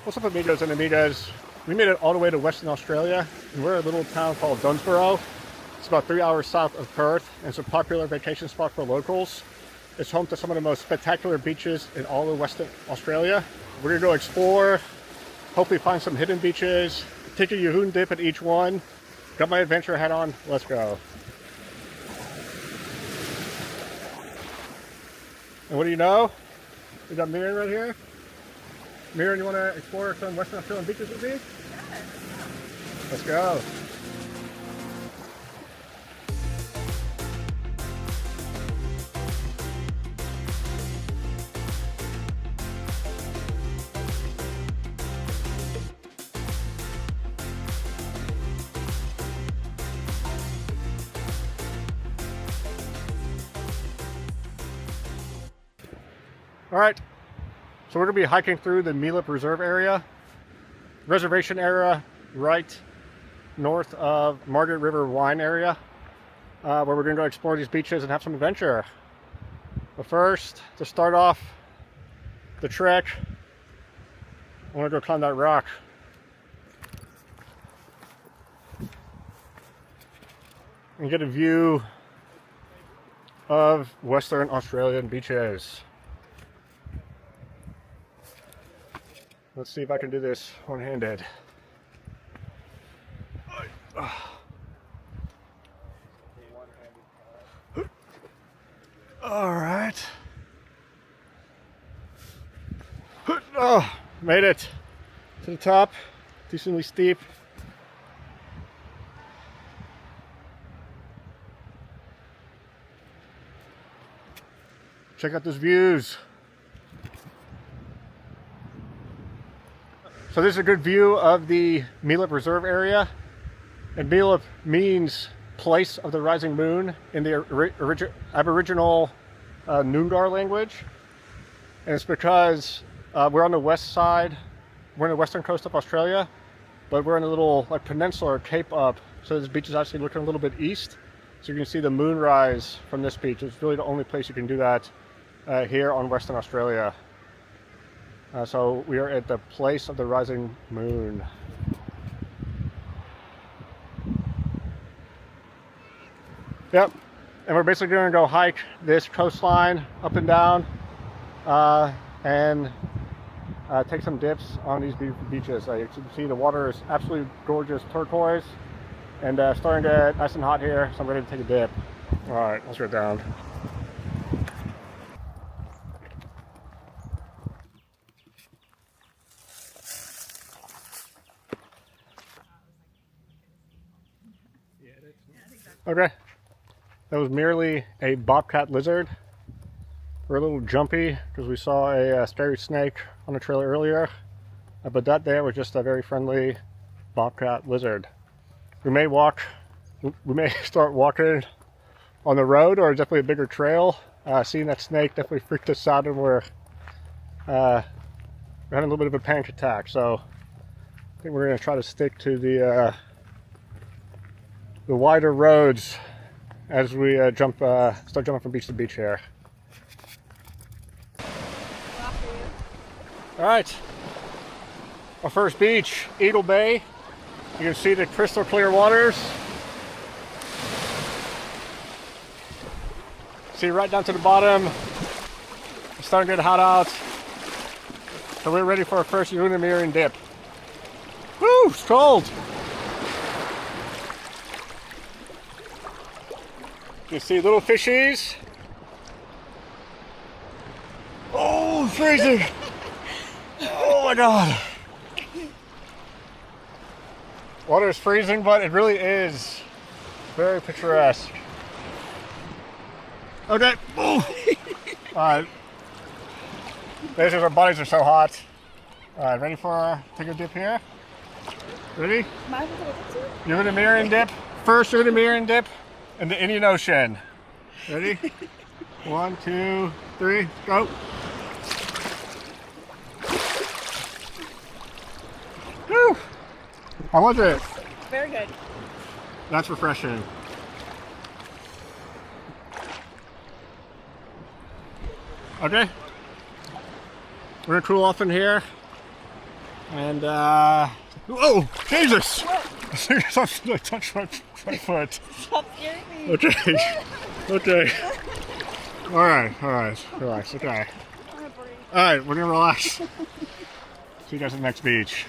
What's up, amigos and amigas? We made it all the way to Western Australia, and we're in a little town called Dunsborough. It's about 3 hours south of Perth, and it's a popular vacation spot for locals. It's home to some of the most spectacular beaches in all of Western Australia. We're gonna go explore, hopefully find some hidden beaches, take a Yahoo dip at each one. Got my adventure hat on, let's go. And what do you know? We got Mirian right here. Mirian, you want to explore some Western Australian beaches with me? Sure. Let's go. All right. So we're going to be hiking through the Meelup Reserve area, reservation area right north of Margaret River Wine area, where we're going to go explore these beaches and have some adventure. But first, to start off the trek, I want to go climb that rock. And get a view of Western Australian beaches. Let's see if I can do this one-handed. All right. Oh, made it to the top. Decently steep. Check out those views. So this is a good view of the Meelup Reserve area, and Meelup means place of the rising moon in the Aboriginal Noongar language, and it's because we're on the west side, we're on the western coast of Australia, but we're in a little like peninsula or cape up, so this beach is actually looking a little bit east, so you can see the moonrise from this beach. It's really the only place you can do that here on Western Australia. So we are at the place of the rising moon. Yep, and we're basically going to go hike this coastline up and down and take some dips on these beaches. You can see the water is absolutely gorgeous turquoise, and starting to get nice and hot here, so I'm ready to take a dip. All right, let's go down. Okay, that was merely a bobcat lizard. We're a little jumpy because we saw a scary snake on the trail earlier, but that there was just a very friendly bobcat lizard. We may start walking on the road or definitely a bigger trail. Seeing that snake definitely freaked us out, and we're having a little bit of a panic attack. So I think we're going to try to stick to the wider roads as we start jumping from beach to beach here. All right, our first beach, Eagle Bay. You can see the crystal clear waters. See right down to the bottom. It's starting to get hot out, so we're ready for our first Mirian dip. Woo, it's cold. You see little fishies. Oh, freezing. Oh my God. Water is freezing, but it really is very picturesque. Okay. All right. Basically, our bodies are so hot. All right, ready for take a dip here? Ready? You're gonna Mirian dip. First, you're gonna Mirian dip in the Indian Ocean. Ready? 1, 2, 3, go. Whew. How was it? Very good. That's refreshing. Okay. We're gonna cool off in here. And oh, Jesus! I touched my foot. Stop scaring me. Okay. Okay. Alright, relax, okay. Alright, we're gonna relax. See you guys at the next beach.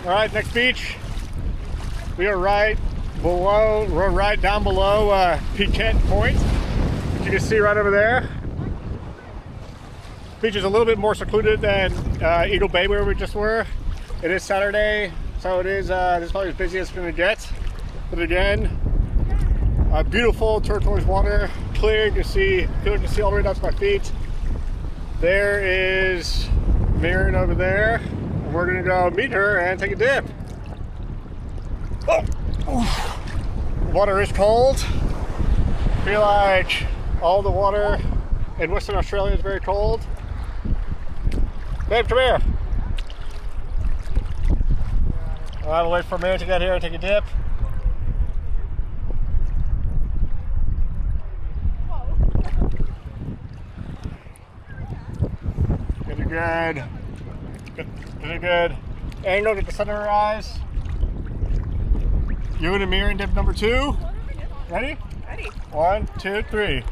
All right, next beach. We are right down below Piquet Point, which you can see right over there. Beach is a little bit more secluded than Eagle Bay where we just were. It is Saturday, so it is this is probably as busy as it's going to get. But again, beautiful turquoise water, clear. You can see all the way down to my feet. There is Mirian over there. We're gonna go meet her and take a dip. Oh. The water is cold. I feel like all the water in Western Australia is very cold. Babe, come here. I'll wait for a minute to get here and take a dip. Getting good. Really good angle, get the sun in her eyes. You and Mirian dip number 2. Ready? Ready. 1, 2, 3.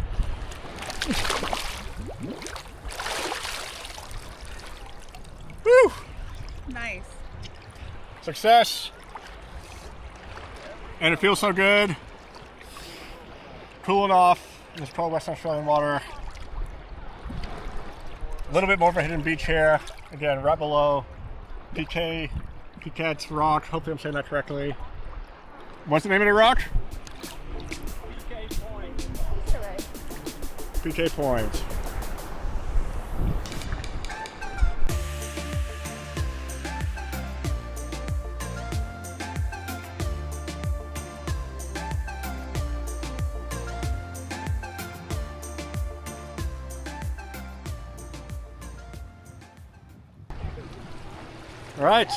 Woo! Nice. Success. And it feels so good. Cooling off in this cold Western Australian water. A little bit more of a hidden beach here. Again, right below Piquet's Rock. Hopefully I'm saying that correctly. What's the name of the rock? Piquet Point. Piquet Point. All right,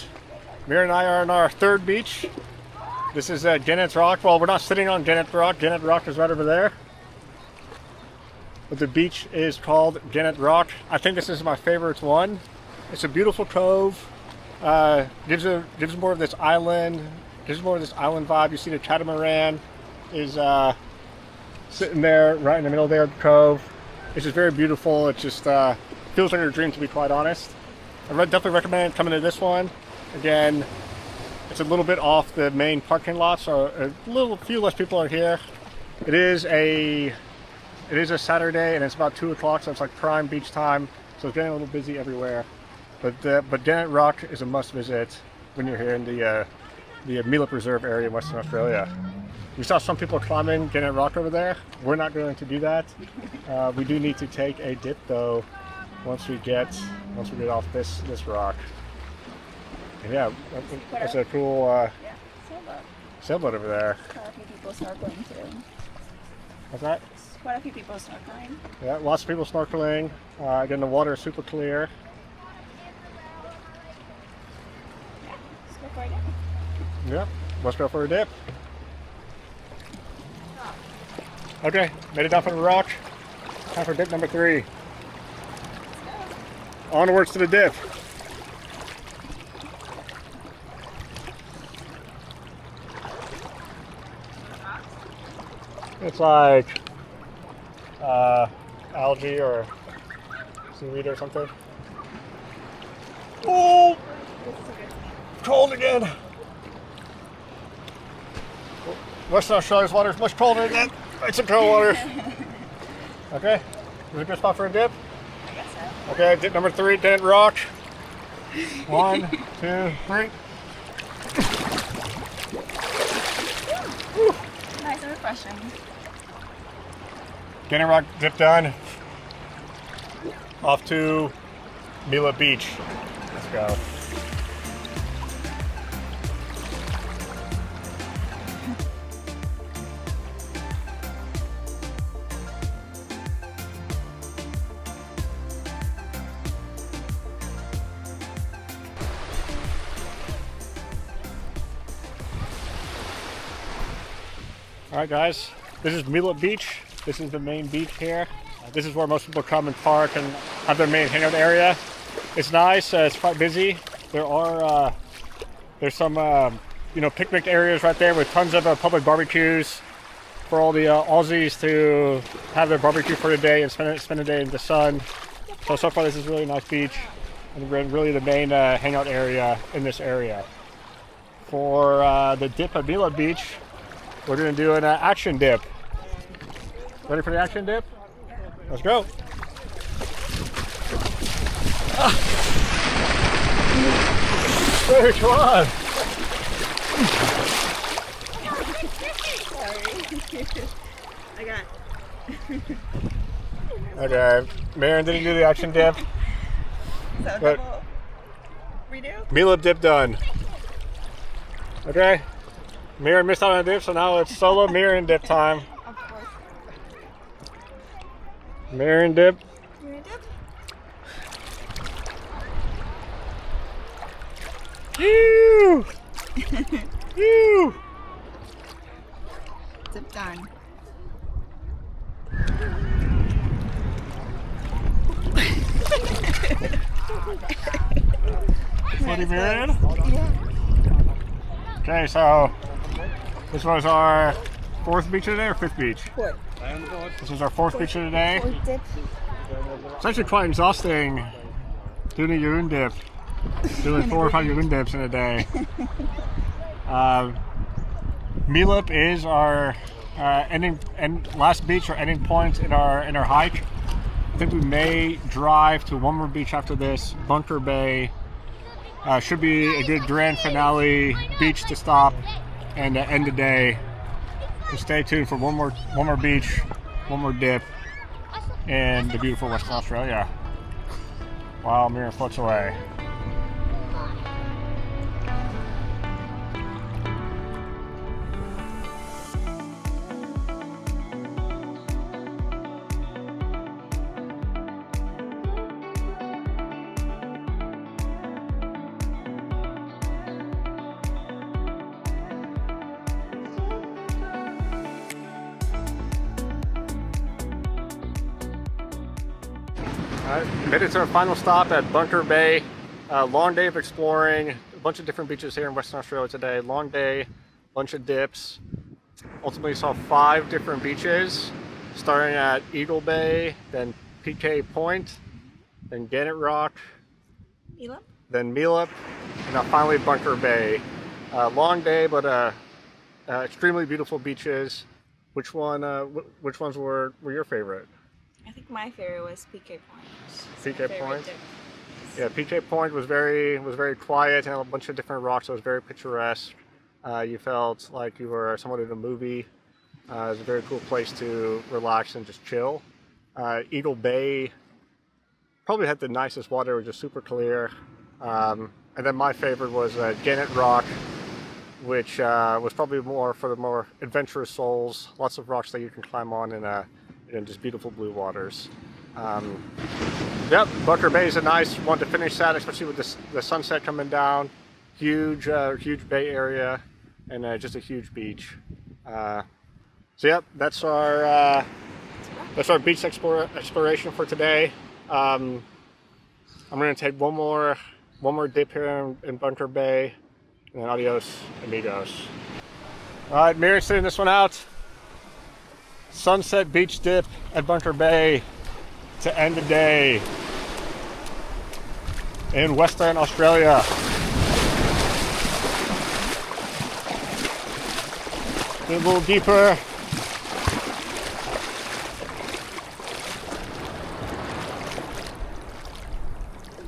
Mirian and I are on our 3rd beach. This is Gannet Rock. Well, we're not sitting on Gannet Rock. Gannet Rock is right over there. But the beach is called Gannet Rock. I think this is my favorite one. It's a beautiful cove. Gives more of this island. Gives more of this island vibe. You see the catamaran is sitting there right in the middle there of the cove. It's just very beautiful. It just feels like a dream, to be quite honest. I definitely recommend coming to this one. Again, it's a little bit off the main parking lot, so a few less people are here. It is a Saturday, and it's about 2 o'clock, so it's like prime beach time. So it's getting a little busy everywhere. But Gannet Rock is a must visit when you're here in the Meelup Reserve area in Western Australia. We saw some people climbing Gannet Rock over there. We're not going to do that. We do need to take a dip though. Once we get off this rock. And yeah, that's a cool sailboat over there. Quite a few people snorkeling too. What's that? Quite a few people snorkeling. Yeah, lots of people snorkeling. Again, the water is super clear. Yeah, let's go for a dip. Yep, let's go for a dip. Okay, made it down from the rock. Time for dip number 3. Onwards to the dip. It's like algae or seaweed or something. Oh, cold again. Western Australia's water is much colder than that. It's some cold water. Okay, is it a good spot for a dip? I guess so. Okay, dip number 3, Gannet Rock. 1, 2, 3. Nice and refreshing. Gannet Rock dip done. Off to Meelup Beach. Let's go. All right, guys, this is Meelup Beach. This is the main beach here. This is where most people come and park and have their main hangout area. It's nice. It's quite busy. There's some picnic areas right there with tons of public barbecues for all the Aussies to have their barbecue for the day and spend the day in the sun. So far this is a really nice beach and really the main hangout area in this area. For the dip at Meelup Beach, we're going to do an action dip. Ready for the action dip? Let's go. Hey, come on. Sorry. I got Okay, Mirian didn't do the action dip. So But- double redo? Meelup dip done. Okay, Mirian missed out on a dip, so now it's solo Mirian dip time. Of course. Mirian dip. You ready, dip? Woo! Woo! Dip done. Ready, Mirian? Yeah. Okay, so this was our fourth beach of the day or fifth beach? Fourth. This is our fourth beach of the day. Fourth dip. It's actually quite exhausting doing a urine dip. Doing 4 or 5 urine dips in a day. Meelup is our last beach or ending point in our hike. I think we may drive to one more beach after this, Bunker Bay. Should be a good grand finale beach to stop and end the day. So stay tuned for one more beach, one more dip in the beautiful Western Australia. While Miriam floats away. Made it to our final stop at Bunker Bay. Long day of exploring, a bunch of different beaches here in Western Australia today. Long day, bunch of dips. Ultimately saw 5 different beaches, starting at Eagle Bay, then Piquet Point, then Gannet Rock, Meelup? then Meelup, and now finally Bunker Bay. Long day, but extremely beautiful beaches. Which ones were your favorite? I think my favorite was Piquet Point. Piquet Favorite Point? dip. Yeah, Piquet Point was very quiet and had a bunch of different rocks. So it was very picturesque. You felt like you were somewhat in a movie. It was a very cool place to relax and just chill. Eagle Bay probably had the nicest water. It was just super clear. And then my favorite was Gannet Rock, which was probably more for the more adventurous souls. Lots of rocks that you can climb on and just beautiful blue waters. Yep, Bunker Bay is a nice one to finish at, especially with the sunset coming down. Huge bay area and just a huge beach. So yep, that's our beach exploration for today. I'm going to take one more dip here in Bunker Bay, and then adios, amigos. All right, Miriam's sitting this one out. Sunset beach dip at Bunker Bay to end the day in Western Australia. Get a little deeper.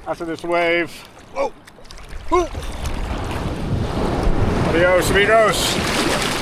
After this wave. Whoa! Woo. Adios, amigos.